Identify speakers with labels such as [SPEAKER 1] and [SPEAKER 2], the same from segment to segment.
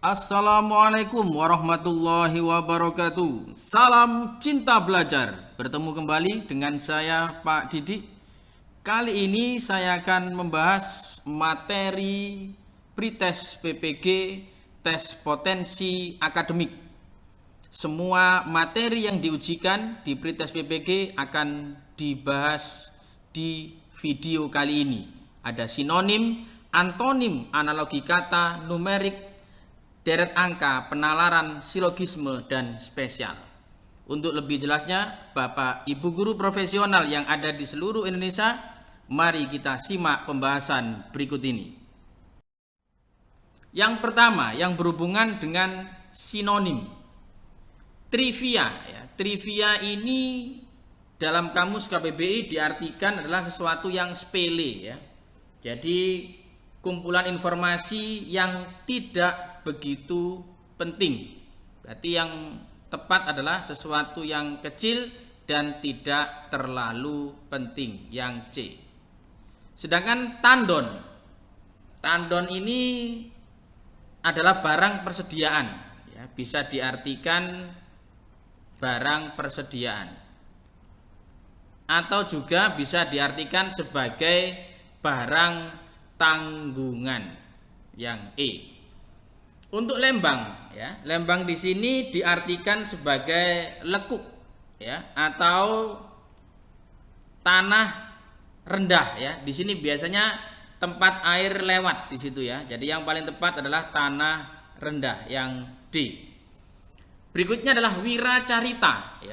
[SPEAKER 1] Assalamualaikum warahmatullahi wabarakatuh. Salam cinta belajar. Bertemu kembali dengan saya Pak Didik. Kali ini saya akan membahas materi pretest PPG, tes potensi akademik. Semua materi yang diujikan di pretest PPG akan dibahas di video kali ini. Ada sinonim, antonim, analogi kata, numerik, deret angka, penalaran, silogisme, dan spesial. Untuk lebih jelasnya, Bapak Ibu guru profesional yang ada di seluruh Indonesia, mari kita simak pembahasan berikut ini. Yang pertama, yang berhubungan dengan sinonim. Trivia. Trivia ini dalam kamus KBBI diartikan adalah sesuatu yang sepele. Jadi kumpulan informasi yang tidak begitu penting. Berarti yang tepat adalah sesuatu yang kecil dan tidak terlalu penting, yang C. Sedangkan tandon. Tandon ini adalah barang persediaan, bisa diartikan barang persediaan. Atau juga bisa diartikan sebagai barang tanggungan, yang E. Untuk lembang, lembang di sini diartikan sebagai lekuk, atau tanah rendah, Di sini biasanya tempat air lewat di situ, Jadi yang paling tepat adalah tanah rendah, yang D. Berikutnya adalah wiracarita,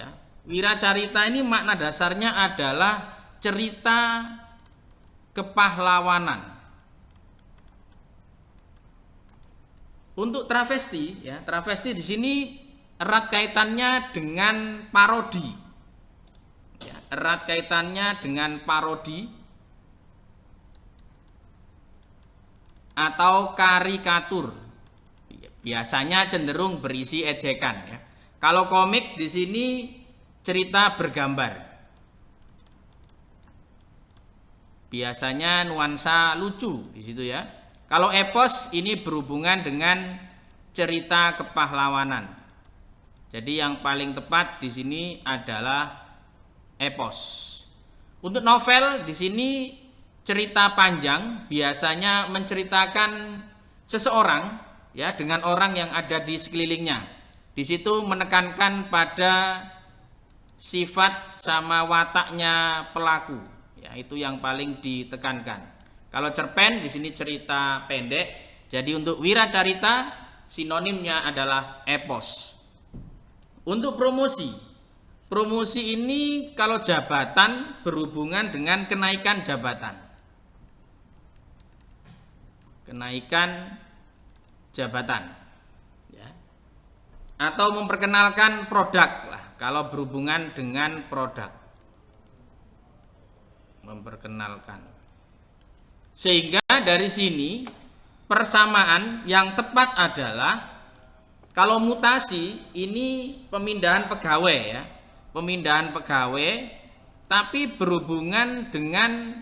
[SPEAKER 1] Wiracarita ini makna dasarnya adalah cerita kepahlawanan. Untuk travesti, travesti di sini erat kaitannya dengan parodi, erat kaitannya dengan parodi atau karikatur. Biasanya cenderung berisi ejekan, Kalau komik di sini cerita bergambar. Biasanya nuansa lucu di situ, Kalau epos ini berhubungan dengan cerita kepahlawanan. Jadi yang paling tepat di sini adalah epos. Untuk novel di sini cerita panjang, biasanya menceritakan seseorang, dengan orang yang ada di sekelilingnya. Di situ menekankan pada sifat sama wataknya pelaku, itu yang paling ditekankan. Kalau cerpen di sini cerita pendek. Jadi untuk wiracarita sinonimnya adalah epos. Untuk promosi. Promosi ini kalau jabatan berhubungan dengan kenaikan jabatan. Kenaikan jabatan. Atau memperkenalkan produk lah, kalau berhubungan dengan produk. Memperkenalkan. Sehingga dari sini persamaan yang tepat adalah kalau mutasi ini pemindahan pegawai, Pemindahan pegawai tapi berhubungan dengan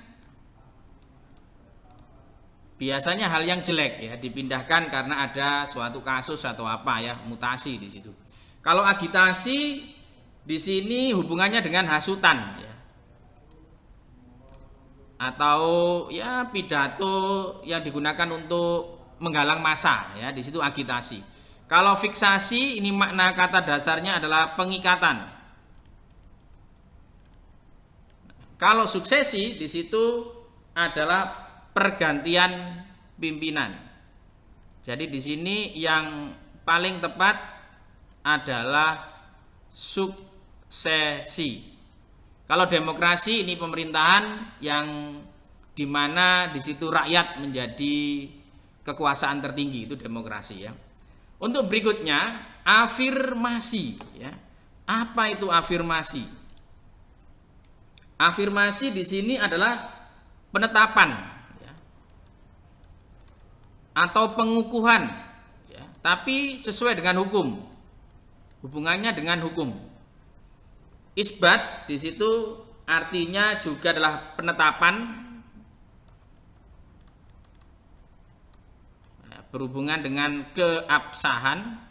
[SPEAKER 1] biasanya hal yang jelek, dipindahkan karena ada suatu kasus atau apa, mutasi di situ. Kalau agitasi di sini hubungannya dengan hasutan, atau pidato yang digunakan untuk menggalang massa, di situ agitasi. Kalau fiksasi ini makna kata dasarnya adalah pengikatan. Kalau suksesi di situ adalah pergantian pimpinan. Jadi di sini yang paling tepat adalah suksesi. Kalau demokrasi ini pemerintahan yang dimana di situ rakyat menjadi kekuasaan tertinggi, itu demokrasi, Untuk berikutnya afirmasi, Apa itu afirmasi? Afirmasi di sini adalah penetapan, atau pengukuhan, tapi sesuai dengan hukum. Hubungannya dengan hukum. Isbat di situ artinya juga adalah penetapan, berhubungan dengan keabsahan,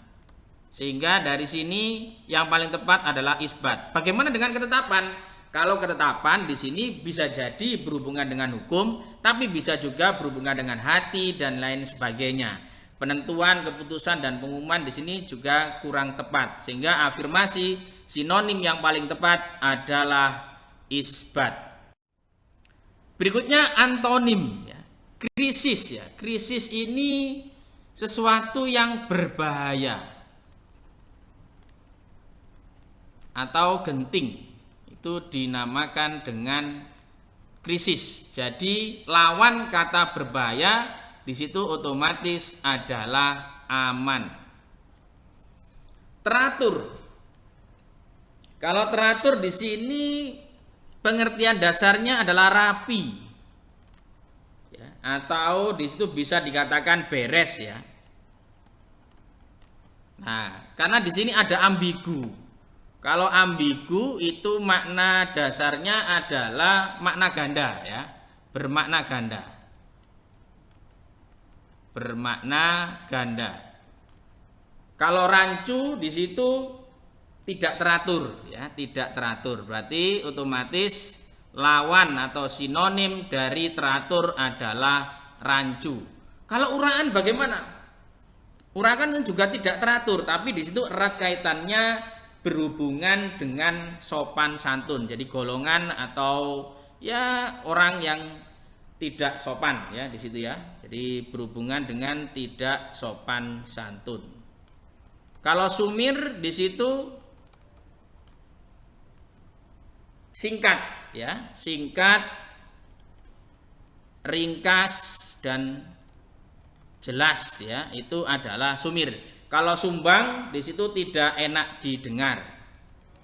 [SPEAKER 1] sehingga dari sini yang paling tepat adalah isbat. Bagaimana dengan ketetapan? Kalau ketetapan di sini bisa jadi berhubungan dengan hukum, tapi bisa juga berhubungan dengan hati dan lain sebagainya. Penentuan, keputusan dan pengumuman di sini juga kurang tepat, sehingga afirmasi sinonim yang paling tepat adalah isbat. Berikutnya antonim, ya. Krisis, ya. Krisis ini sesuatu yang berbahaya atau genting, itu dinamakan dengan krisis. Jadi lawan kata berbahaya di situ otomatis adalah aman. Teratur. Kalau teratur di sini pengertian dasarnya adalah rapi, ya, atau di situ bisa dikatakan beres, ya. Nah, karena di sini ada ambigu. Kalau ambigu itu makna dasarnya adalah makna ganda, ya, bermakna ganda, bermakna ganda. Kalau rancu di situ tidak teratur, ya, tidak teratur. Berarti otomatis lawan atau sinonim dari teratur adalah rancu. Kalau uraan bagaimana? Uraan kan juga tidak teratur, tapi di situ erat kaitannya berhubungan dengan sopan santun. Jadi golongan atau ya orang yang tidak sopan, ya, di situ, ya. Jadi berhubungan dengan tidak sopan santun. Kalau sumir di situ singkat, ya, singkat, ringkas dan jelas, ya, itu adalah sumir. Kalau sumbang di situ tidak enak didengar.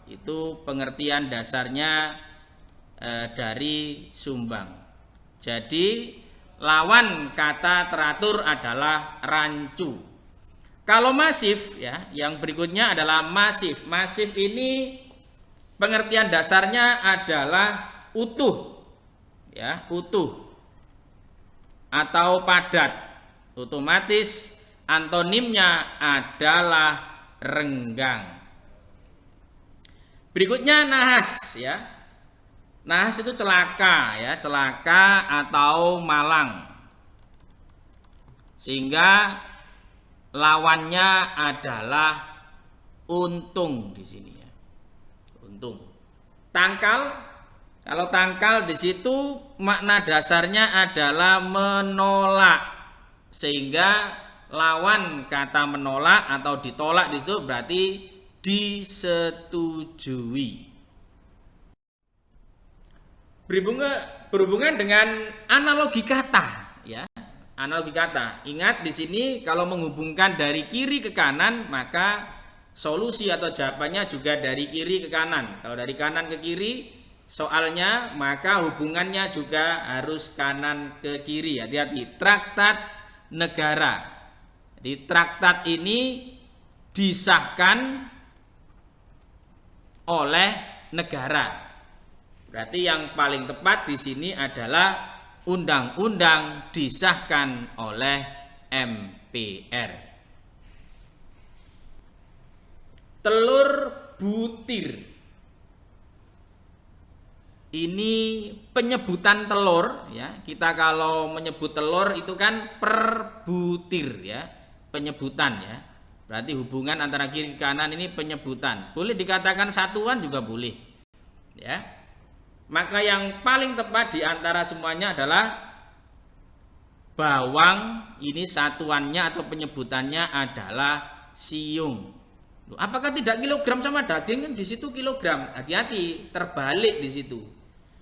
[SPEAKER 1] Itu pengertian dasarnya dari sumbang. Jadi lawan kata teratur adalah rancu. Kalau masif, ya, yang berikutnya adalah masif. Masif ini pengertian dasarnya adalah utuh, ya, utuh atau padat. Otomatis antonimnya adalah renggang. Berikutnya nahas, ya. Nahas itu celaka, ya, celaka atau malang. Sehingga lawannya adalah untung di sini, ya. Untung. Tangkal, kalau tangkal di situ makna dasarnya adalah menolak, sehingga lawan kata menolak atau ditolak di situ berarti disetujui. Berhubungan dengan analogi kata, ya, analogi kata. Ingat di sini kalau menghubungkan dari kiri ke kanan maka solusi atau jawabannya juga dari kiri ke kanan. Kalau dari kanan ke kiri soalnya, maka hubungannya juga harus kanan ke kiri. Hati-hati. Traktat negara. Di traktat ini disahkan oleh negara. Berarti yang paling tepat di sini adalah undang-undang disahkan oleh MPR. Telur butir. Ini penyebutan telur, ya. Kita kalau menyebut telur itu kan per butir, ya. Penyebutan, ya. Berarti hubungan antara kiri kanan ini penyebutan. Boleh dikatakan satuan juga boleh, ya. Maka yang paling tepat di antara semuanya adalah bawang. Ini satuannya atau penyebutannya adalah siung. Apakah tidak kilogram sama daging? Kan di situ kilogram. Hati-hati, terbalik di situ.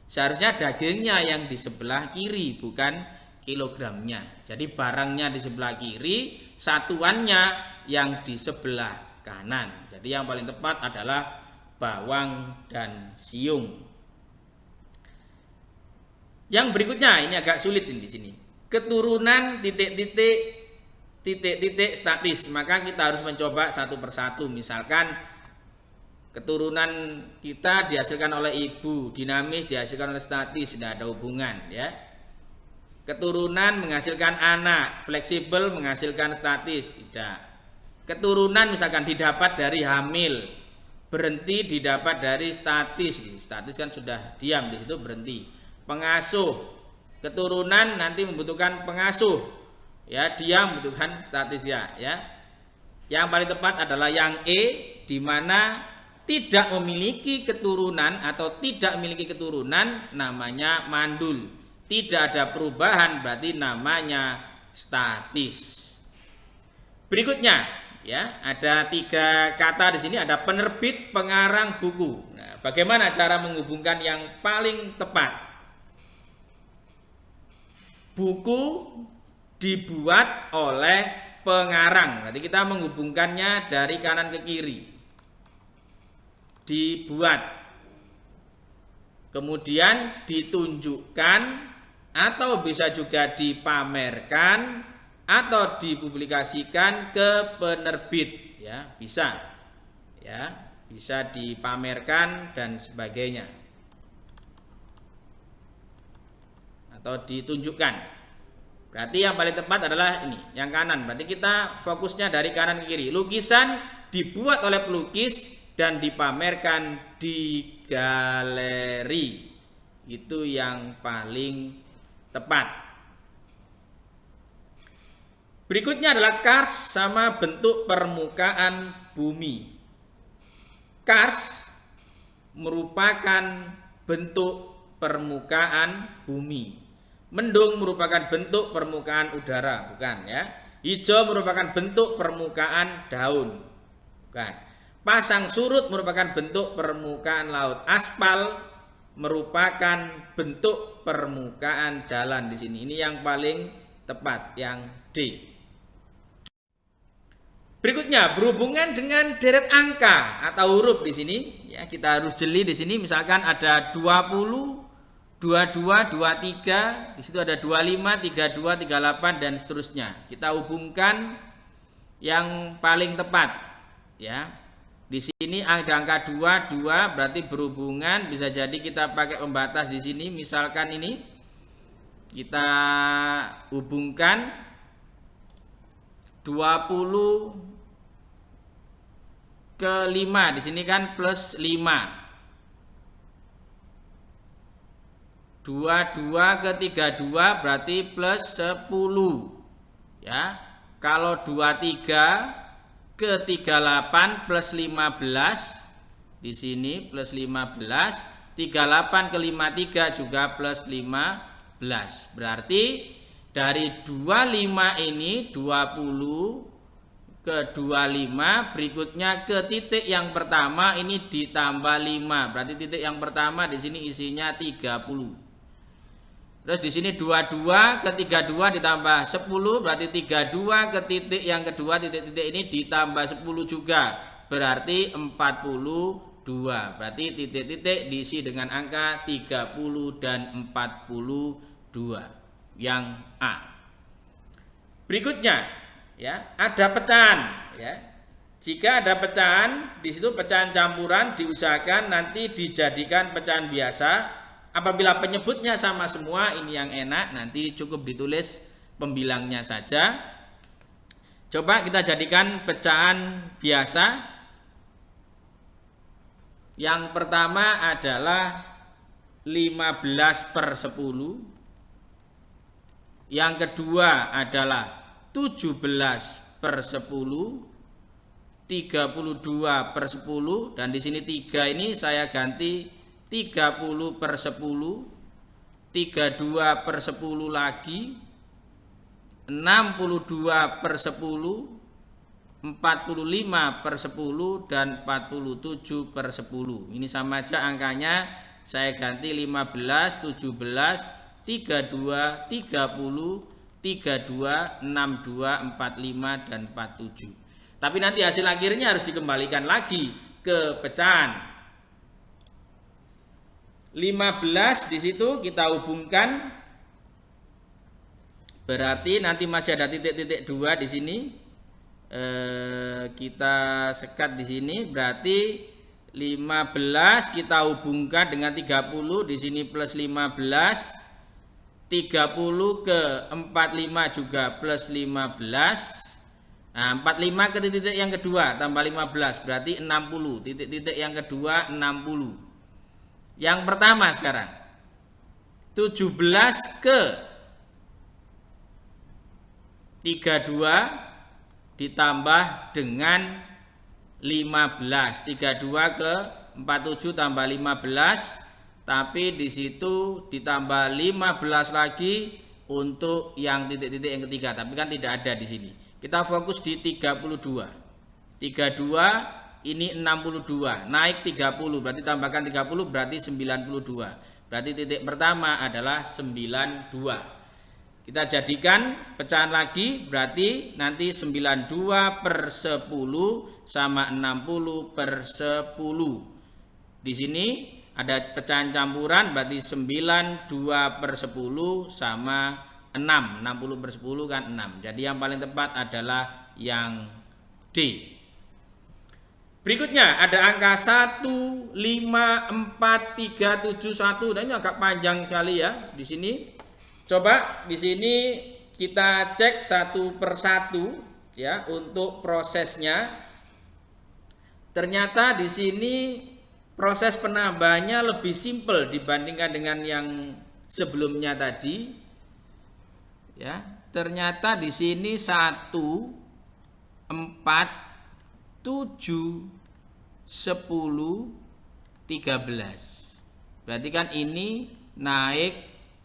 [SPEAKER 1] Seharusnya dagingnya yang di sebelah kiri, bukan kilogramnya. Jadi barangnya di sebelah kiri, satuannya yang di sebelah kanan. Jadi yang paling tepat adalah bawang dan siung. Yang berikutnya ini agak sulit ini di sini. Keturunan titik-titik statis. Maka kita harus mencoba satu persatu. Misalkan keturunan kita dihasilkan oleh ibu, dinamis dihasilkan oleh statis, tidak ada hubungan, ya. Keturunan menghasilkan anak, fleksibel menghasilkan statis, tidak. Keturunan misalkan didapat dari hamil, berhenti didapat dari statis. Statis kan sudah diam, di situ berhenti. Pengasuh, keturunan nanti membutuhkan pengasuh, ya, dia membutuhkan statis, ya. Yang paling tepat adalah yang E, di mana tidak memiliki keturunan atau tidak memiliki keturunan namanya mandul. Tidak ada perubahan berarti namanya statis. Berikutnya, ya, ada 3 kata di sini, ada penerbit, pengarang buku. Nah, bagaimana cara menghubungkan yang paling tepat? Buku dibuat oleh pengarang. Berarti kita menghubungkannya dari kanan ke kiri. Dibuat. Kemudian ditunjukkan, atau bisa juga dipamerkan atau dipublikasikan ke penerbit, ya, bisa, ya, bisa dipamerkan dan sebagainya, atau ditunjukkan. Berarti yang paling tepat adalah ini, yang kanan. Berarti kita fokusnya dari kanan ke kiri. Lukisan dibuat oleh pelukis dan dipamerkan di galeri. Itu yang paling tepat. Berikutnya adalah kars sama bentuk permukaan bumi. Kars merupakan bentuk permukaan bumi. Mendung merupakan bentuk permukaan udara, bukan, ya. Hijau merupakan bentuk permukaan daun, bukan. Pasang surut merupakan bentuk permukaan laut. Aspal merupakan bentuk permukaan jalan di sini. Ini yang paling tepat, yang D. Berikutnya berhubungan dengan deret angka atau huruf di sini, ya, kita harus jeli di sini. Misalkan ada 20, 22, 23, di situ ada 25, 32, 38 dan seterusnya. Kita hubungkan yang paling tepat, ya. Di sini ada angka 2 berarti berhubungan, bisa jadi kita pakai pembatas di sini. Misalkan ini kita hubungkan 20 ke 5, di sini kan plus 5. 22 ke 32 berarti plus 10, ya. Kalau 23 ke 38 plus 15, di sini plus 15, 38 ke 53 juga plus 15. Berarti dari 25 ini 20 ke 25, berikutnya ke titik yang pertama ini ditambah 5. Berarti titik yang pertama di sini isinya 30. Terus di sini 22 ke 32 ditambah 10, berarti 32 ke titik yang kedua, titik-titik ini ditambah 10 juga, berarti 42. Berarti titik-titik diisi dengan angka 30 dan 42. Yang A. Berikutnya, ya, ada pecahan, ya. Jika ada pecahan, di situ pecahan campuran diusahakan nanti dijadikan pecahan biasa. Apabila penyebutnya sama semua, ini yang enak, nanti cukup ditulis pembilangnya saja. Coba kita jadikan pecahan biasa. Yang pertama adalah 15/10. Yang kedua adalah 17/10. 32/10, dan di sini 3 ini saya ganti 30/10, 32/10 lagi, 62/10, 45/10 dan 47/10. Ini sama aja angkanya, saya ganti 15, 17, 32, 30, 32, 62, 45 dan 47. Tapi nanti hasil akhirnya harus dikembalikan lagi ke pecahan. 15 di situ kita hubungkan, berarti nanti masih ada titik-titik 2 di sini. Kita sekat di sini, berarti 15 kita hubungkan dengan 30, di sini plus 15, 30 ke 45 juga plus 15. Nah, 45 ke titik yang kedua tambah 15 berarti 60. Titik-titik yang kedua 60. Yang pertama sekarang 17 ke 32 ditambah dengan 15. 32 ke 47 tambah 15, tapi di situ ditambah 15 lagi untuk yang titik-titik yang ketiga, tapi kan tidak ada di sini. Kita fokus di 32. 32 ini 62, naik 30 berarti tambahkan 30 berarti 92. Berarti titik pertama adalah 92. Kita jadikan pecahan lagi, berarti nanti 92 per 10 sama 60 per 10. Di sini ada pecahan campuran, berarti 92 per 10 sama 6. 60 per 10 kan 6. Jadi yang paling tepat adalah yang D. Berikutnya ada angka 1, 5, 4, 3, 7, 1. Dan ini agak panjang sekali ya di sini. Coba di sini kita cek satu persatu ya untuk prosesnya. Ternyata di sini proses penambahannya lebih simpel dibandingkan dengan yang sebelumnya tadi. Ya, ternyata di sini 1, 4, 7, 10, 13. Berarti kan ini naik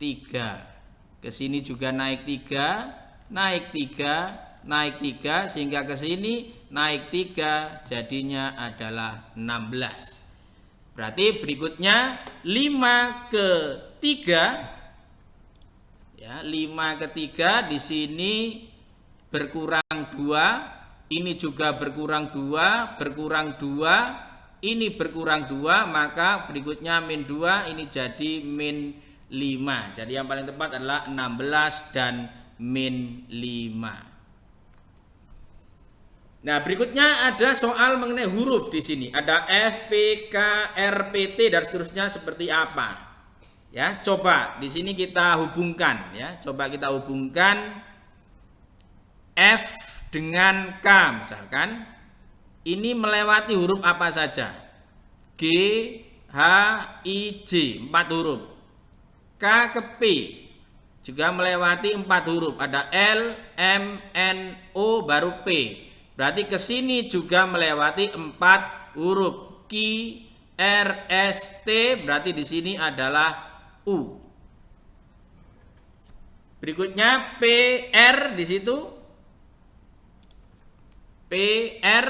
[SPEAKER 1] 3. Ke sini juga naik 3, naik 3, naik 3, sehingga ke sini naik 3, jadinya adalah 16. Berarti berikutnya 5 ke 3 ya, 5 ke 3 di sini berkurang 2, ini juga berkurang 2, berkurang 2, ini berkurang 2, maka berikutnya min 2, ini jadi min 5. Jadi yang paling tepat adalah 16 dan min 5. Nah, berikutnya ada soal mengenai huruf di sini. Ada F, P, K, R, P, T dan seterusnya seperti apa. Ya, coba di sini kita hubungkan ya. Coba kita hubungkan F dengan K misalkan. Ini melewati huruf apa saja? G, H, I, J, 4 huruf. K ke P juga melewati 4 huruf, ada L, M, N, O baru P. Berarti ke sini juga melewati 4 huruf. Q, R, S, T, berarti di sini adalah U. Berikutnya P, R di situ. P, R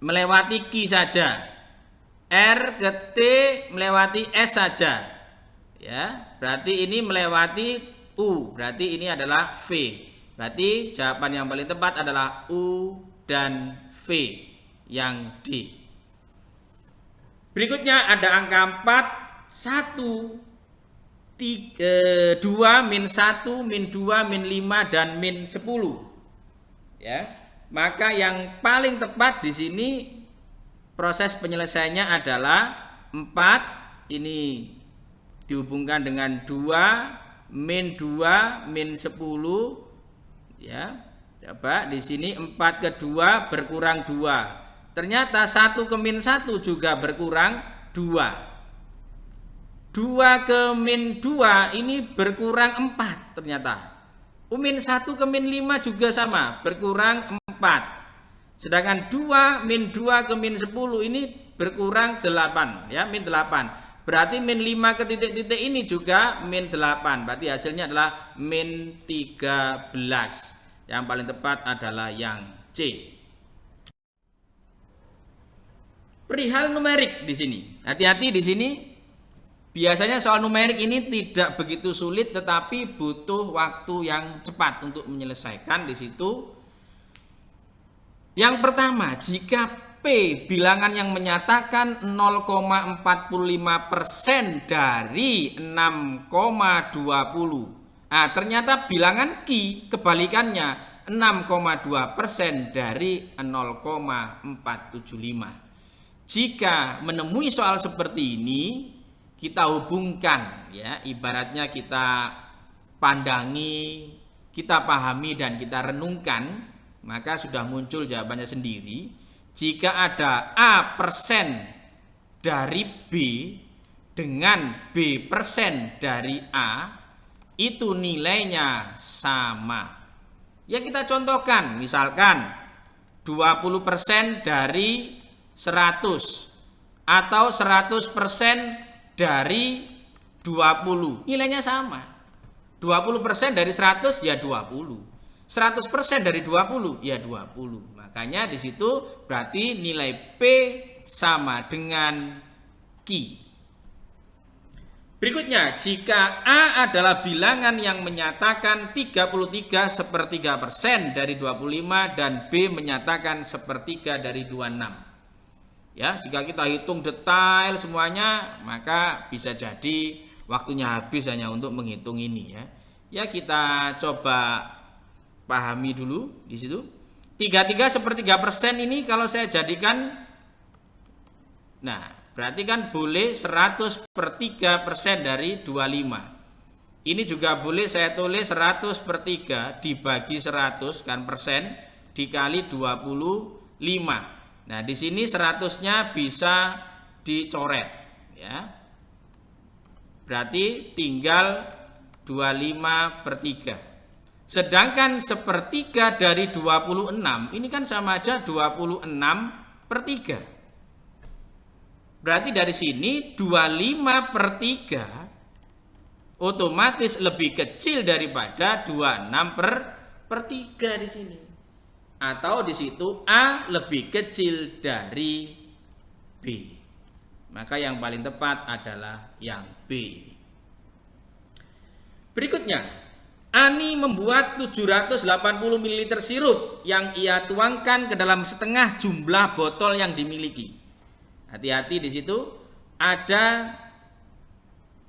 [SPEAKER 1] melewati Q saja. R ke T melewati S saja ya, berarti ini melewati U, berarti ini adalah V. Berarti jawaban yang paling tepat adalah U dan V yang D. Berikutnya ada angka 4, 1, 2, min 1, min 2, min 5 dan min 10 ya. Maka yang paling tepat di sini proses penyelesaiannya adalah 4 ini dihubungkan dengan 2 min 2 min 10 ya. Coba di sini 4 ke 2 berkurang 2. Ternyata 1 ke min 1 juga berkurang 2. 2 ke min 2 ini berkurang 4 ternyata. Min 1 ke min 5 juga sama, berkurang 4. Sedangkan 2 min 2 ke min 10 ini berkurang 8 ya, min 8. Berarti min 5 ke titik-titik ini juga min 8. Berarti hasilnya adalah min 13. Yang paling tepat adalah yang C. Perihal numerik di sini. Hati-hati di sini. Biasanya soal numerik ini tidak begitu sulit, tetapi butuh waktu yang cepat untuk menyelesaikan di situ. Yang pertama, jika P bilangan yang menyatakan 0,45% dari 6,20. Nah, ternyata bilangan Q kebalikannya 6,2% dari 0,475. Jika menemui soal seperti ini, kita hubungkan, ya, ibaratnya kita pandangi, kita pahami dan kita renungkan, maka sudah muncul jawabannya sendiri. Jika ada A persen dari B dengan B persen dari A, itu nilainya sama. Ya, kita contohkan, misalkan 20% dari 100 atau 100% dari 20, nilainya sama. 20% dari 100 ya 20. 100% dari 20 ya 20. Makanya di situ berarti nilai P sama dengan Q. Berikutnya, jika A adalah bilangan yang menyatakan 33/3% dari 25 dan B menyatakan 1/3 dari 26. Ya, jika kita hitung detail semuanya, maka bisa jadi waktunya habis hanya untuk menghitung ini, ya. Ya, kita coba pahami dulu di situ. 33/3% ini kalau saya jadikan, nah, berarti kan boleh 100/3% dari 25. Ini juga boleh saya tulis 100/3 dibagi 100 kan persen dikali 25. Nah, di sini 100-nya bisa dicoret, ya. Berarti tinggal 25/3. Sedangkan 1/3 dari 26 ini kan sama aja 26/3. Berarti dari sini 25/3 otomatis lebih kecil daripada 26/3 di sini. Atau di situ A lebih kecil dari B. Maka yang paling tepat adalah yang B ini. Berikutnya, Ani membuat 780 ml sirup yang ia tuangkan ke dalam setengah jumlah botol yang dimiliki. Hati-hati di situ ada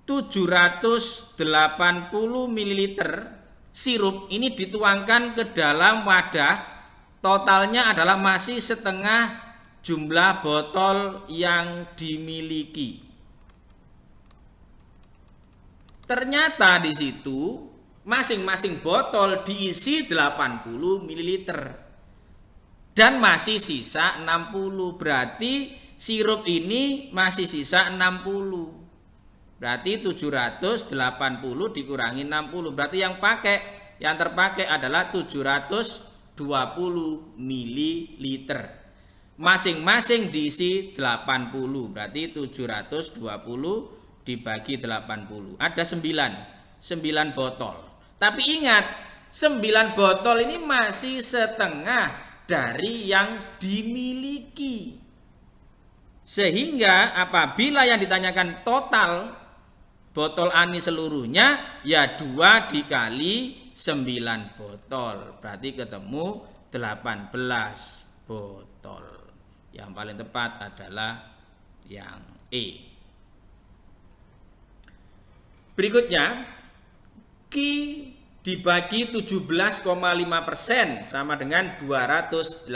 [SPEAKER 1] 780 ml sirup ini dituangkan ke dalam wadah, totalnya adalah masih setengah jumlah botol yang dimiliki. Ternyata di situ masing-masing botol diisi 80 ml dan masih sisa 60. Berarti sirup ini masih sisa 60. Berarti 780 dikurangi 60. Berarti yang terpakai adalah 720 ml. Masing-masing diisi 80. Berarti 720 dibagi 80. Ada 9 botol. Tapi ingat, 9 botol ini masih setengah dari yang dimiliki. Sehingga apabila yang ditanyakan total botol Ani seluruhnya, ya 2 dikali 9 botol. Berarti ketemu 18 botol. Yang paling tepat adalah yang E. Berikutnya, Q dibagi 17,5% sama dengan 280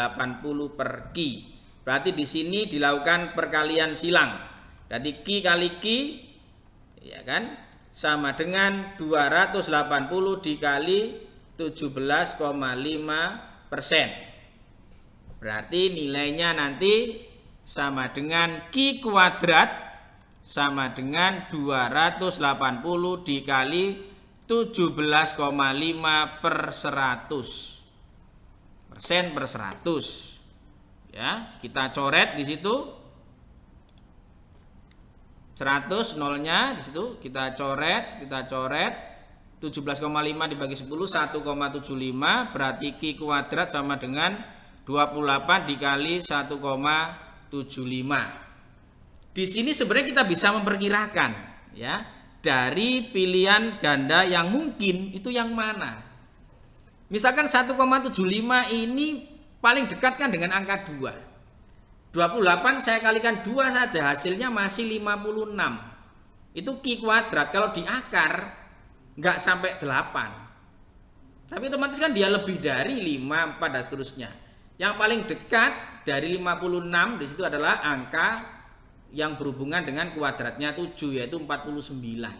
[SPEAKER 1] per Q. Berarti di sini dilakukan perkalian silang. Jadi Q kali Q, ya kan, sama dengan 280 dikali 17,5%. Berarti nilainya nanti sama dengan Q kuadrat sama dengan 280 dikali 17,5 per 100 persen per 100. Ya, kita coret di situ 100 nolnya di situ kita coret 17,5 dibagi 10 1,75 berarti Q kuadrat sama dengan 28 dikali 1,75. Di sini sebenarnya kita bisa memperkirakan, ya, dari pilihan ganda yang mungkin itu yang mana. Misalkan 1,75 ini paling dekat kan dengan angka 2. 28 saya kalikan 2 saja, hasilnya masih 56. Itu Q kuadrat. Kalau di akar nggak sampai 8. Tapi otomatis kan dia lebih dari 5, 4 dan seterusnya. Yang paling dekat dari 56 di situ adalah angka yang berhubungan dengan kuadratnya 7 yaitu 49.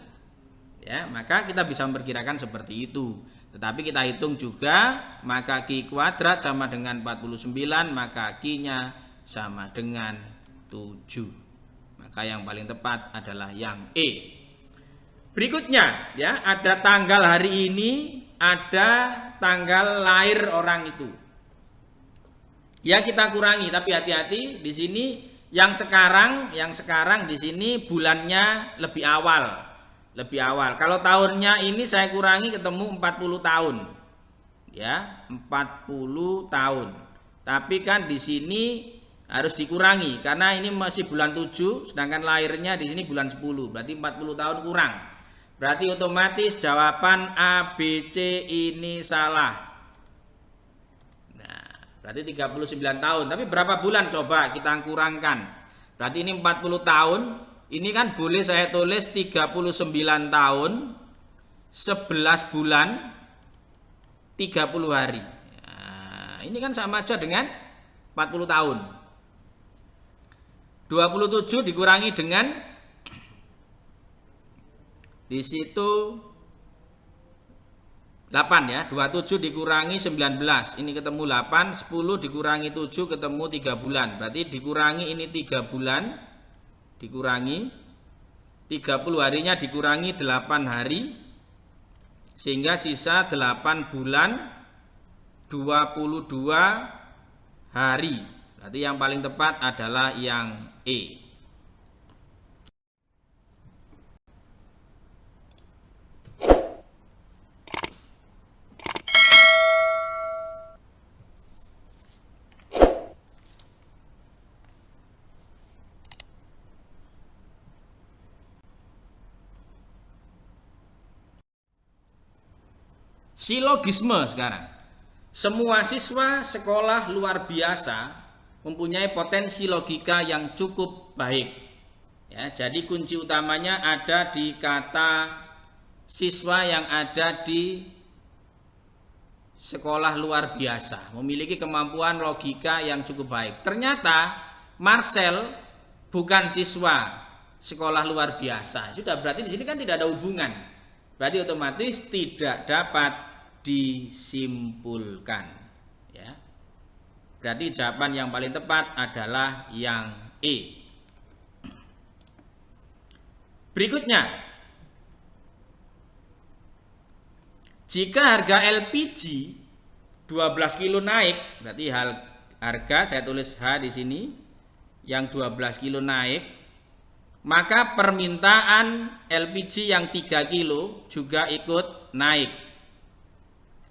[SPEAKER 1] Ya, maka kita bisa memperkirakan seperti itu. Tetapi kita hitung juga, maka Q kuadrat sama dengan 49, maka Q-nya sama dengan 7. Maka yang paling tepat adalah yang E. Berikutnya ya, ada tanggal hari ini, ada tanggal lahir orang itu. Ya kita kurangi, tapi hati-hati di sini yang sekarang di sini bulannya lebih awal. Kalau tahunnya ini saya kurangi ketemu 40 tahun. Ya, 40 tahun. Tapi kan di sini harus dikurangi karena ini masih bulan 7 sedangkan lahirnya di sini bulan 10. Berarti 40 tahun kurang. Berarti otomatis jawaban A, B, C ini salah. Berarti 39 tahun. Tapi berapa bulan coba kita kurangkan. Berarti ini 40 tahun. Ini kan boleh saya tulis 39 tahun 11 bulan 30 hari. Nah, ini kan sama aja dengan 40 tahun. 27 dikurangi dengan di situ 8 ya, 27 dikurangi 19, ini ketemu 8, 10 dikurangi 7 ketemu 3 bulan. Berarti dikurangi ini 3 bulan, dikurangi 30 harinya dikurangi 8 hari, sehingga sisa 8 bulan 22 hari. Berarti yang paling tepat adalah yang E. Silogisme sekarang. Semua siswa sekolah luar biasa mempunyai potensi logika yang cukup baik. Ya, jadi kunci utamanya ada di kata siswa yang ada di sekolah luar biasa, memiliki kemampuan logika yang cukup baik. Ternyata Marcel bukan siswa sekolah luar biasa. Sudah, berarti di sini kan tidak ada hubungan. Berarti otomatis tidak dapat disimpulkan ya. Berarti jawaban yang paling tepat adalah yang E. Berikutnya, jika harga LPG 12 kilo naik, berarti harga saya tulis H di sini yang 12 kilo naik, maka permintaan LPG yang 3 kilo juga ikut naik.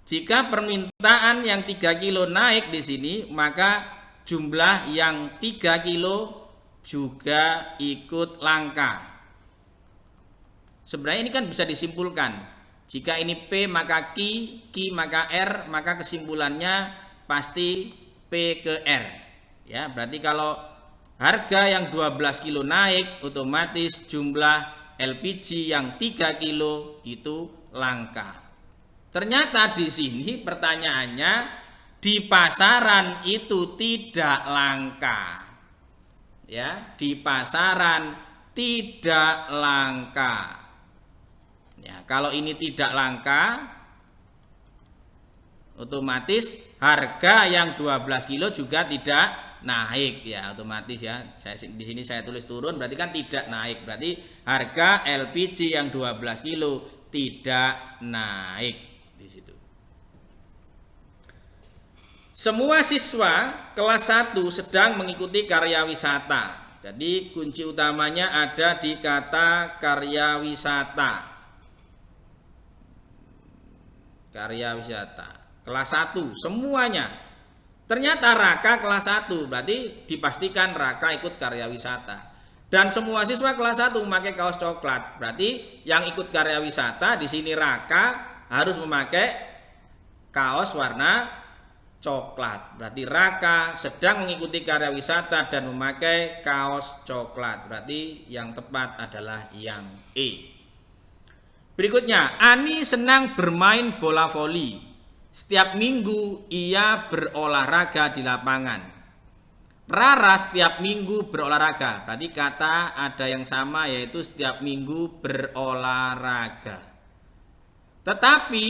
[SPEAKER 1] Jika permintaan yang 3 kilo naik di sini, maka jumlah yang 3 kilo juga ikut langka. Sebenarnya ini kan bisa disimpulkan. Jika ini P maka Q, Q maka R, maka kesimpulannya pasti P ke R. Ya, berarti kalau harga yang 12 kilo naik, otomatis jumlah LPG yang 3 kilo itu langka. Ternyata di sini pertanyaannya, di pasaran itu tidak langka. Ya, di pasaran tidak langka. Ya, kalau ini tidak langka, otomatis harga yang 12 kilo juga tidak naik ya, otomatis ya. Di sini saya tulis turun, berarti kan tidak naik. Berarti harga LPG yang 12 kilo tidak naik di situ. Semua siswa kelas 1 sedang mengikuti karya wisata. Jadi kunci utamanya ada di kata karya wisata. Karya wisata kelas 1 semuanya. Ternyata Raka kelas 1, berarti dipastikan Raka ikut karya wisata. Dan semua siswa kelas 1 memakai kaos coklat. Berarti yang ikut karya wisata di sini Raka harus memakai kaos warna coklat. Berarti Raka sedang mengikuti karya wisata dan memakai kaos coklat. Berarti yang tepat adalah yang E. Berikutnya, Ani senang bermain bola voli. Setiap minggu ia berolahraga di lapangan. Rara setiap minggu berolahraga. Berarti kata ada yang sama, yaitu setiap minggu berolahraga. Tetapi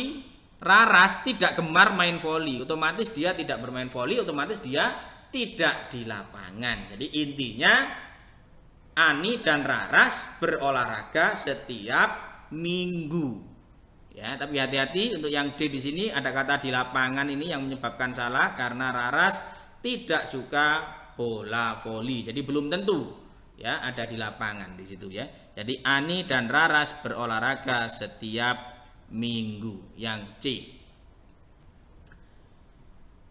[SPEAKER 1] Raras tidak gemar main voli, otomatis dia tidak bermain voli, otomatis dia tidak di lapangan. Jadi intinya Ani dan Raras berolahraga setiap minggu. Ya, tapi hati-hati untuk yang D di sini ada kata di lapangan ini yang menyebabkan salah karena Raras tidak suka bola voli. Jadi belum tentu ya ada di lapangan di situ ya. Jadi Ani dan Raras berolahraga setiap minggu yang C.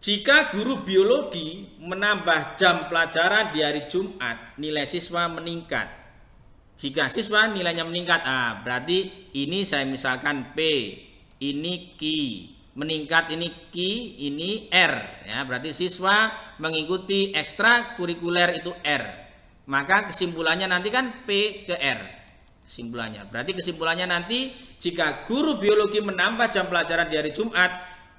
[SPEAKER 1] Jika guru biologi menambah jam pelajaran di hari Jumat, nilai siswa meningkat. Jika siswa nilainya meningkat, berarti ini saya misalkan P, ini Q, meningkat ini Q, ini R. Ya, berarti siswa mengikuti ekstrakurikuler itu R. Maka kesimpulannya nanti kan P ke R. Kesimpulannya. Berarti kesimpulannya nanti jika guru biologi menambah jam pelajaran di hari Jumat,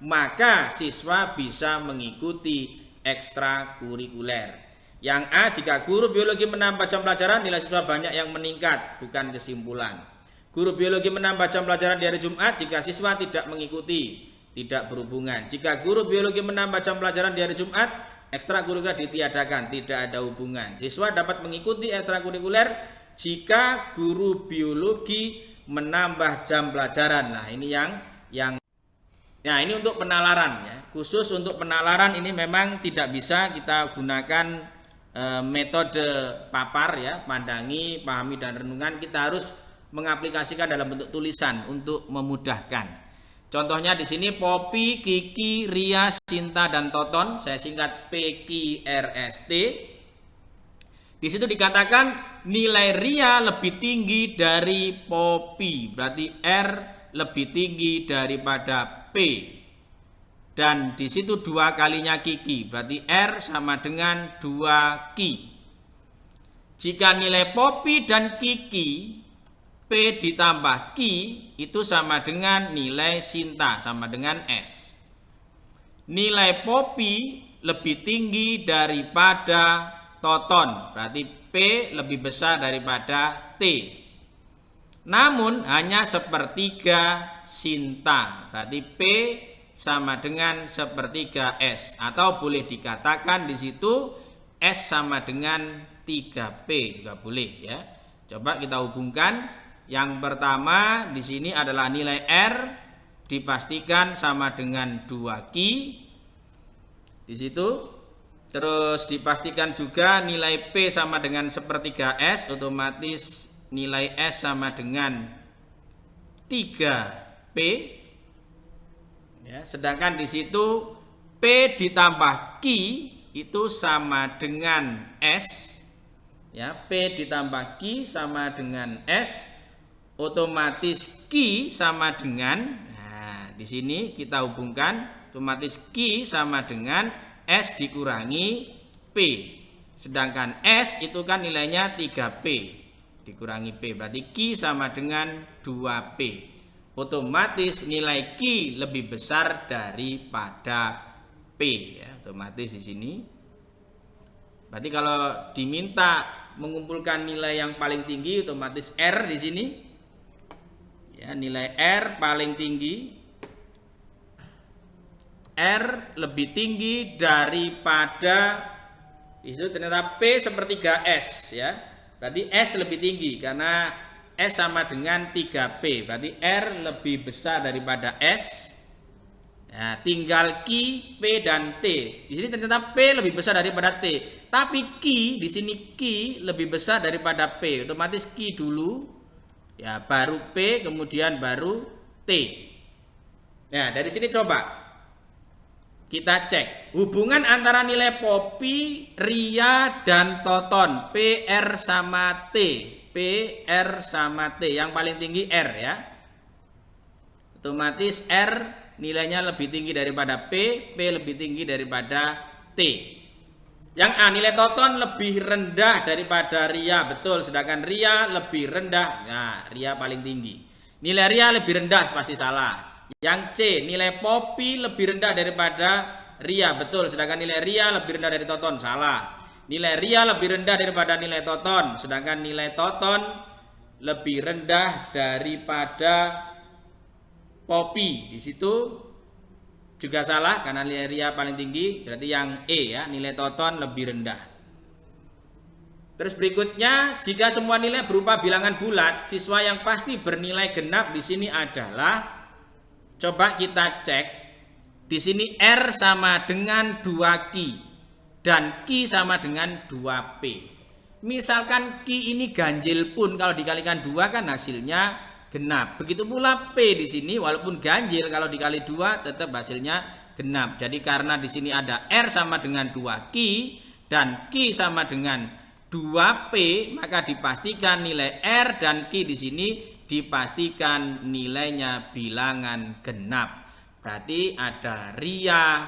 [SPEAKER 1] maka siswa bisa mengikuti ekstrakurikuler. Yang A, jika guru biologi menambah jam pelajaran, nilai siswa banyak yang meningkat, bukan kesimpulan. Guru biologi menambah jam pelajaran di hari Jumat jika siswa tidak mengikuti, tidak berhubungan. Jika guru biologi menambah jam pelajaran di hari Jumat, ekstrakurikuler ditiadakan, tidak ada hubungan. Siswa dapat mengikuti ekstrakurikuler jika guru biologi menambah jam pelajaran. Nah, ini Nah, ini untuk penalaran ya. Khusus untuk penalaran ini memang tidak bisa kita gunakan metode papar ya, pandangi, pahami dan renungan. Kita harus mengaplikasikan dalam bentuk tulisan untuk memudahkan. Contohnya di sini Poppy, Kiki, Ria, Sinta dan Toton, saya singkat PQRST. Di situ dikatakan nilai Ria lebih tinggi dari Poppy, berarti R lebih tinggi daripada P. Dan di situ 2 kalinya Kiki, berarti R sama dengan 2 Q. Jika nilai Poppy dan Kiki P ditambah Q itu sama dengan nilai Sinta, sama dengan S. Nilai Poppy lebih tinggi daripada Toton, berarti P lebih besar daripada T. Namun hanya sepertiga Sinta, berarti P sama dengan sepertiga S, atau boleh dikatakan di situ S sama dengan 3P juga boleh ya. Coba kita hubungkan. Yang pertama di sini adalah nilai R dipastikan sama dengan 2Q di situ. Terus dipastikan juga nilai P sama dengan sepertiga S, otomatis nilai S sama dengan 3P. Ya, sedangkan di situ P ditambah Q itu sama dengan S. Ya, P ditambah Q sama dengan S, otomatis Q sama dengan, nah di sini kita hubungkan, otomatis Q sama dengan S dikurangi P. Sedangkan S itu kan nilainya 3P dikurangi P, berarti Q sama dengan 2P. Otomatis nilai Q lebih besar daripada P ya, otomatis di sini. Berarti kalau diminta mengumpulkan nilai yang paling tinggi, otomatis R di sini. Ya, nilai R paling tinggi. R lebih tinggi daripada, di situ ternyata P sepertiga S ya. Berarti S lebih tinggi karena S sama dengan 3P, berarti R lebih besar daripada S. Nah, tinggal Q, P dan T. Di sini ternyata P lebih besar daripada T, tapi Q di sini Q lebih besar daripada P. Otomatis Q dulu, ya baru P, kemudian baru T. Nah, dari sini coba kita cek hubungan antara nilai Poppy, Ria dan Toton, PR sama T. PR sama T, yang paling tinggi R ya. Otomatis R nilainya lebih tinggi daripada P lebih tinggi daripada T. Yang A, nilai Toton lebih rendah daripada Ria, betul, sedangkan Ria lebih rendah. Nah, Ria paling tinggi. Nilai Ria lebih rendah pasti salah. Yang C, nilai Poppy lebih rendah daripada Ria, betul, sedangkan nilai Ria lebih rendah dari Toton, salah. Nilai Ria lebih rendah daripada nilai Toton, sedangkan nilai Toton lebih rendah daripada Poppy. Di situ juga salah karena nilai Ria paling tinggi, berarti yang E ya, nilai Toton lebih rendah. Terus berikutnya, jika semua nilai berupa bilangan bulat, siswa yang pasti bernilai genap di sini adalah, coba kita cek. Di sini R sama dengan 2Q dan Q sama dengan 2P. Misalkan Q ini ganjil pun kalau dikalikan 2 kan hasilnya genap. Begitu pula P di sini walaupun ganjil kalau dikali 2 tetap hasilnya genap. Jadi karena di sini ada R sama dengan 2Q dan Q sama dengan 2P, maka dipastikan nilai R dan Q di sini dipastikan nilainya bilangan genap. Berarti ada Ria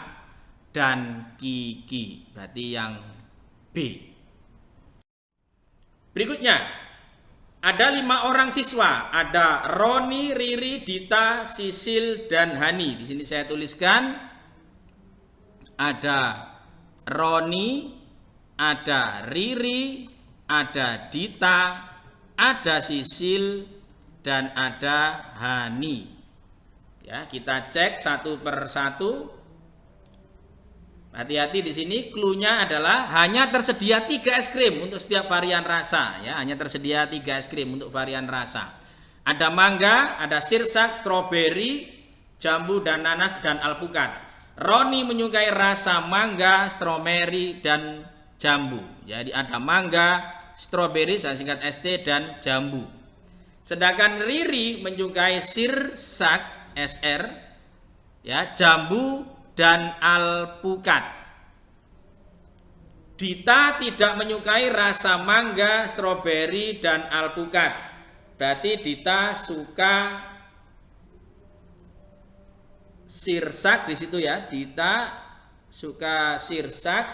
[SPEAKER 1] dan Kiki. Berarti yang B. Berikutnya, ada 5 orang siswa. Ada Roni, Riri, Dita, Sisil, dan Hani. Di sini saya tuliskan ada Roni, ada Riri, ada Dita, ada Sisil, dan ada Hani. Ya, kita cek satu per satu. Hati-hati di sini cluenya adalah hanya tersedia 3 es krim untuk setiap varian rasa. Ya, hanya tersedia 3 es krim untuk varian rasa. Ada mangga, ada sirsak, stroberi, jambu, dan nanas, dan alpukat. Roni menyukai rasa mangga, stroberi, dan jambu. Jadi ada mangga, stroberi, saya singkat ST, dan jambu. Sedangkan Riri menyukai sirsak, SR, ya, jambu, dan alpukat. Dita tidak menyukai rasa mangga, stroberi, dan alpukat. Berarti Dita suka sirsak di situ ya. Dita suka sirsak,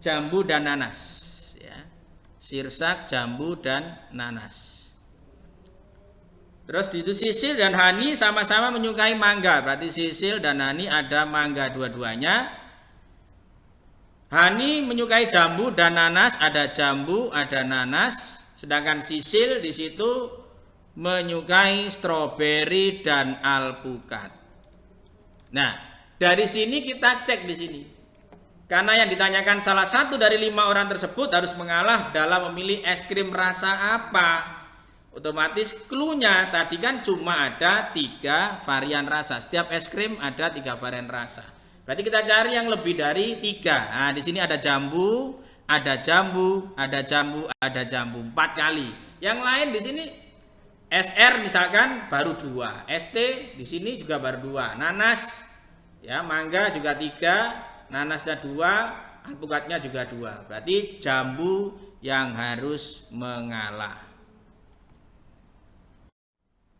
[SPEAKER 1] jambu, dan nanas. Ya. Sirsak, jambu, dan nanas. Terus di situ Sisil dan Hani sama-sama menyukai mangga. Berarti Sisil dan Hani ada mangga dua-duanya. Hani menyukai jambu dan nanas, ada jambu, ada nanas. Sedangkan Sisil di situ menyukai stroberi dan alpukat. Nah, dari sini kita cek di sini. Karena yang ditanyakan salah satu dari 5 orang tersebut harus mengalah dalam memilih es krim rasa apa. Otomatis cluenya tadi kan cuma ada 3 varian rasa. Setiap es krim ada 3 varian rasa. Berarti kita cari yang lebih dari 3. Nah, di sini ada jambu, ada jambu, ada jambu, ada jambu 4 kali. Yang lain di sini SR misalkan baru 2, ST di sini juga baru 2. Nanas ya, mangga juga 3, nanasnya 2, alpukatnya juga 2. Berarti jambu yang harus mengalah.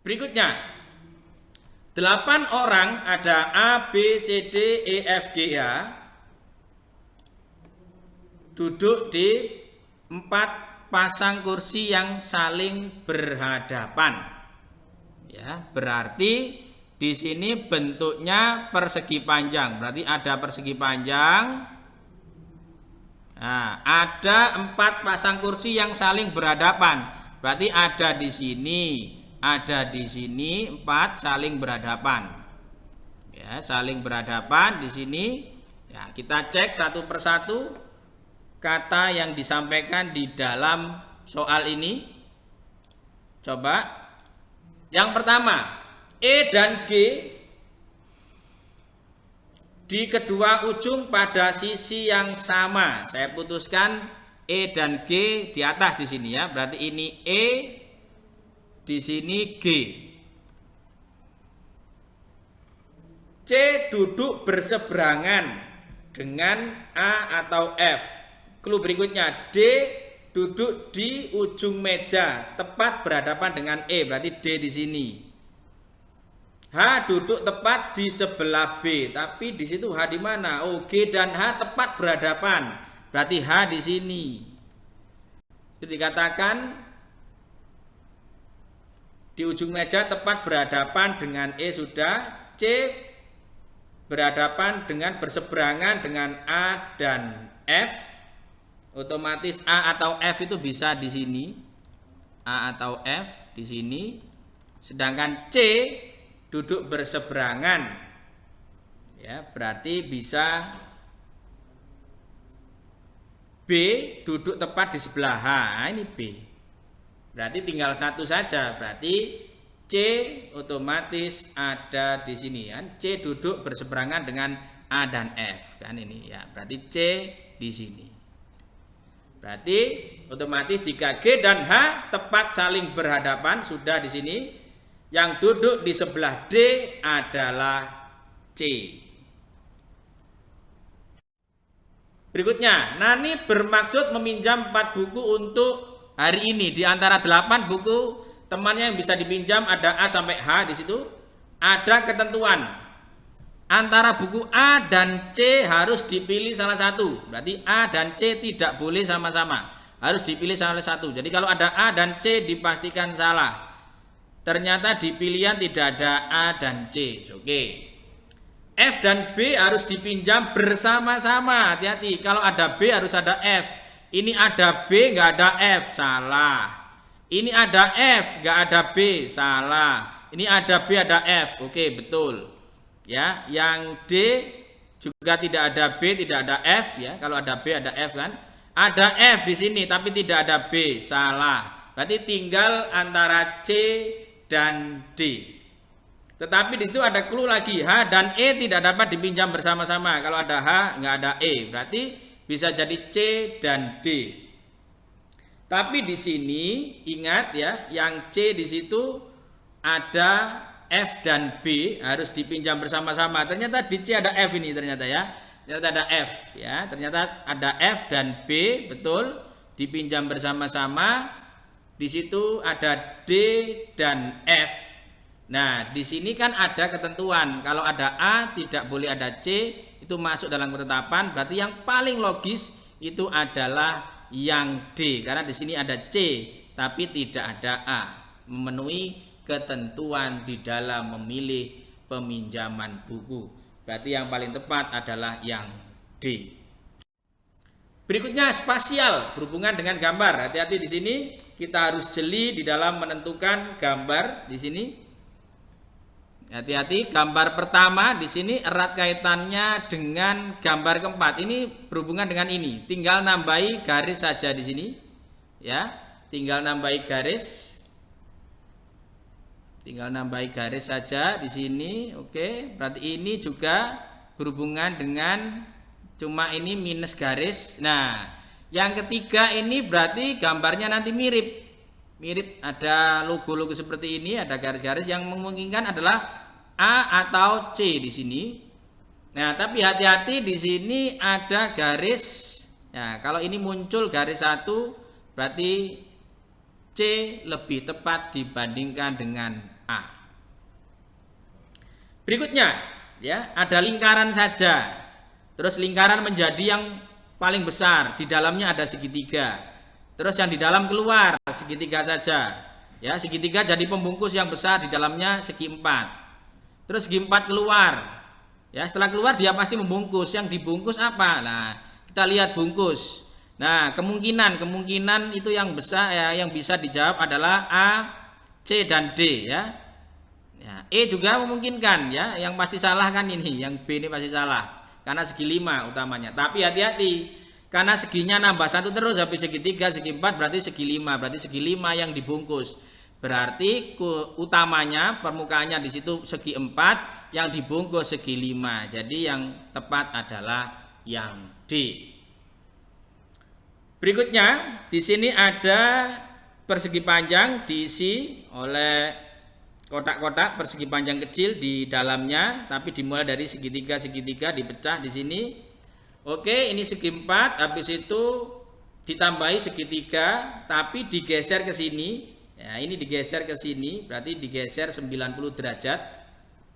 [SPEAKER 1] Berikutnya, 8 orang, ada A, B, C, D, E, F, G, H, duduk di 4 pasang kursi yang saling berhadapan. Ya, berarti di sini bentuknya persegi panjang. Berarti ada persegi panjang. Nah, ada 4 pasang kursi yang saling berhadapan. Berarti ada di sini. Ada di sini 4 saling berhadapan. Ya, saling berhadapan di sini. Ya, kita cek satu persatu kata yang disampaikan di dalam soal ini. Coba. Yang pertama, E dan G di kedua ujung pada sisi yang sama. Saya putuskan E dan G di atas di sini ya. Berarti ini E, di sini G. C duduk berseberangan dengan A atau F. Clue berikutnya, D duduk di ujung meja tepat berhadapan dengan E, berarti D di sini. H duduk tepat di sebelah B, tapi di situ H di mana? Oh, G dan H tepat berhadapan, berarti H di sini. Itu dikatakan di ujung meja tepat berhadapan dengan E sudah. C berhadapan dengan berseberangan dengan A dan F. Otomatis A atau F itu bisa di sini. A atau F di sini. Sedangkan C duduk berseberangan. Ya, berarti bisa B duduk tepat di sebelah H. Ini B. Berarti tinggal satu saja. Berarti C otomatis ada di sini kan. C duduk berseberangan dengan A dan F kan ini ya. Berarti C di sini. Berarti otomatis jika G dan H tepat saling berhadapan sudah di sini, yang duduk di sebelah D adalah C. Berikutnya, Nani bermaksud meminjam 4 buku untuk hari ini. Di antara 8 buku temannya yang bisa dipinjam ada A sampai H di situ. Ada ketentuan. Antara buku A dan C harus dipilih salah satu. Berarti A dan C tidak boleh sama-sama. Harus dipilih salah satu. Jadi kalau ada A dan C dipastikan salah. Ternyata di pilihan tidak ada A dan C. Oke. F dan B harus dipinjam bersama-sama. Hati-hati. Kalau ada B harus ada F. Ini ada B nggak ada F. Salah. Ini ada F nggak ada B. Salah. Ini ada B ada F. Oke, betul. Ya, yang D juga tidak ada B, tidak ada F ya. Kalau ada B ada F kan. Ada F di sini tapi tidak ada B. Salah. Berarti tinggal antara C dan D. Tetapi di situ ada clue lagi, H dan E tidak dapat dipinjam bersama-sama. Kalau ada H nggak ada E. Berarti bisa jadi C dan D. Tapi di sini ingat ya, yang C di situ ada F dan B harus dipinjam bersama-sama. Ternyata di C ada F ini ternyata ya. Ternyata ada F ya. Ternyata ada F dan B, betul, dipinjam bersama-sama. Di situ ada D dan F. Nah, di sini kan ada ketentuan. Kalau ada A tidak boleh ada C, itu masuk dalam ketetapan. Berarti yang paling logis itu adalah yang D karena di sini ada C tapi tidak ada A. Memenuhi ketentuan di dalam memilih peminjaman buku. Berarti yang paling tepat adalah yang D. Berikutnya spasial berhubungan dengan gambar. Hati-hati di sini kita harus jeli di dalam menentukan gambar di sini. Hati-hati, gambar pertama di sini erat kaitannya dengan gambar keempat. Ini berhubungan dengan ini. Tinggal nambahi garis saja di sini. Ya, tinggal nambahi garis. Tinggal nambahi garis saja di sini. Oke, berarti ini juga berhubungan dengan, cuma ini minus garis. Nah, yang ketiga ini berarti gambarnya nanti mirip. Mirip, ada logo-logo seperti ini, ada garis-garis yang memungkinkan adalah A atau C di sini. Nah, tapi hati-hati di sini ada garis. Nah, kalau ini muncul garis 1 berarti C lebih tepat dibandingkan dengan A. Berikutnya, ya, ada lingkaran saja. Terus lingkaran menjadi yang paling besar, di dalamnya ada segitiga. Terus yang di dalam keluar segitiga saja. Ya, segitiga jadi pembungkus yang besar, di dalamnya segi 4. Terus segi 4 keluar. Ya, setelah keluar dia pasti membungkus. Yang dibungkus apa? Nah, kita lihat bungkus. Nah, kemungkinan itu yang besar ya, yang bisa dijawab adalah A, C dan D ya. Ya, E juga memungkinkan ya. Yang pasti salah kan ini, yang B ini pasti salah. Karena segi 5 utamanya. Tapi hati-hati. Karena seginya nambah 1 terus habis segitiga, segi 4 berarti segi 5. Berarti segi 5 yang dibungkus. Berarti utamanya permukaannya di situ segi 4, yang dibungkus segi 5. Jadi yang tepat adalah yang D. Berikutnya di sini ada persegi panjang diisi oleh kotak-kotak persegi panjang kecil di dalamnya, tapi dimulai dari segitiga dipecah di sini. Oke, ini segi 4, habis itu ditambahi segitiga tapi digeser ke sini. Ya, ini digeser ke sini, berarti digeser 90 derajat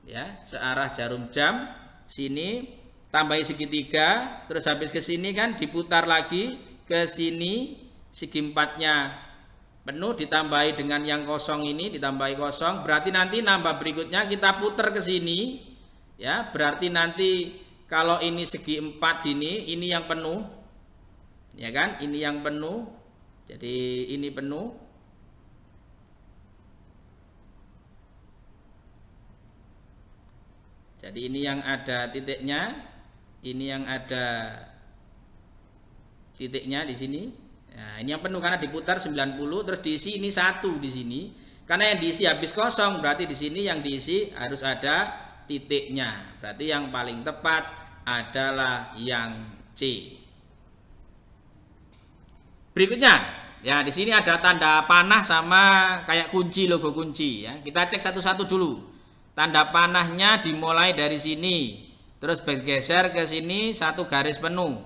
[SPEAKER 1] ya, searah jarum jam. Sini tambahi segitiga, terus habis ke sini kan diputar lagi ke sini, segi 4-nya penuh ditambahi dengan yang kosong ini, ditambahi kosong, berarti nanti nambah berikutnya kita putar ke sini ya, berarti nanti kalau ini segi 4 ini yang penuh. Ya kan? Ini yang penuh. Jadi ini penuh. Jadi ini yang ada titiknya, ini yang ada titiknya di sini. Nah, ini yang penuh karena diputar 90, terus diisi ini 1 di sini. Karena yang diisi habis kosong, berarti di sini yang diisi harus ada titiknya. Berarti yang paling tepat adalah yang C. Berikutnya, ya di sini ada tanda panah sama kayak kunci, logo kunci ya. Kita cek satu-satu dulu. Tanda panahnya dimulai dari sini, terus bergeser ke sini 1 garis penuh.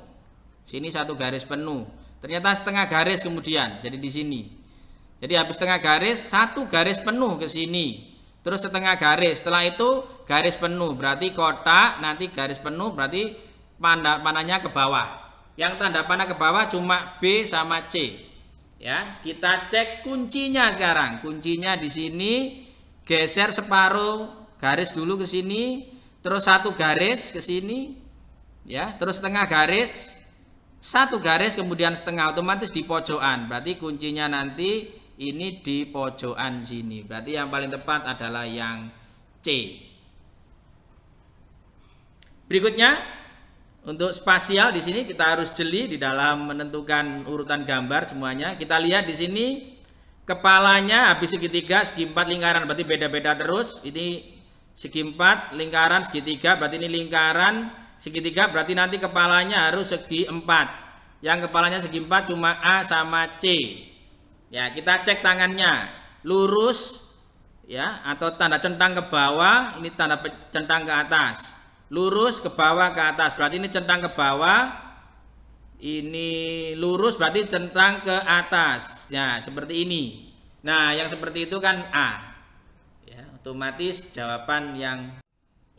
[SPEAKER 1] Sini 1 garis penuh. Ternyata setengah garis kemudian. Jadi di sini. Jadi habis setengah garis 1 garis penuh ke sini. Terus setengah garis. Setelah itu garis penuh. Berarti kotak, nanti garis penuh berarti panahnya ke bawah. Yang tanda panah ke bawah cuma B sama C. Ya, kita cek kuncinya sekarang. Kuncinya di sini, geser separuh garis dulu ke sini, terus 1 garis ke sini, ya, terus setengah garis, 1 garis kemudian setengah, otomatis di pojokan. Berarti kuncinya nanti ini di pojokan sini. Berarti yang paling tepat adalah yang C. Berikutnya, untuk spasial di sini kita harus jeli di dalam menentukan urutan gambar semuanya. Kita lihat di sini kepalanya habis segitiga, segi 4 lingkaran, berarti beda-beda terus. Ini segi 4 lingkaran, segitiga, berarti ini lingkaran segitiga, berarti nanti kepalanya harus segi 4. Yang kepalanya segi 4 cuma A sama C. Ya, kita cek tangannya lurus ya atau tanda centang ke bawah, ini tanda centang ke atas. Lurus ke bawah ke atas, berarti ini centang ke bawah. Ini lurus berarti centang ke atas. Ya, seperti ini. Nah, yang seperti itu kan A. Ya, otomatis jawaban yang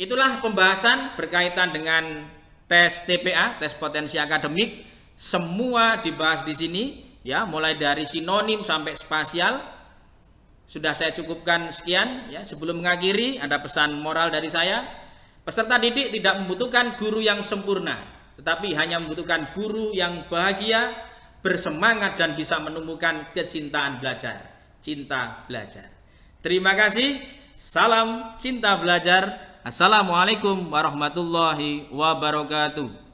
[SPEAKER 1] itulah pembahasan berkaitan dengan tes TPA, tes potensi akademik. Semua dibahas di sini, ya, mulai dari sinonim sampai spasial. Sudah saya cukupkan sekian, ya. Sebelum mengakhiri, ada pesan moral dari saya. Peserta didik tidak membutuhkan guru yang sempurna, tetapi hanya membutuhkan guru yang bahagia, bersemangat dan bisa menemukan kecintaan belajar, cinta belajar. Terima kasih. Salam cinta belajar. Assalamualaikum warahmatullahi wabarakatuh.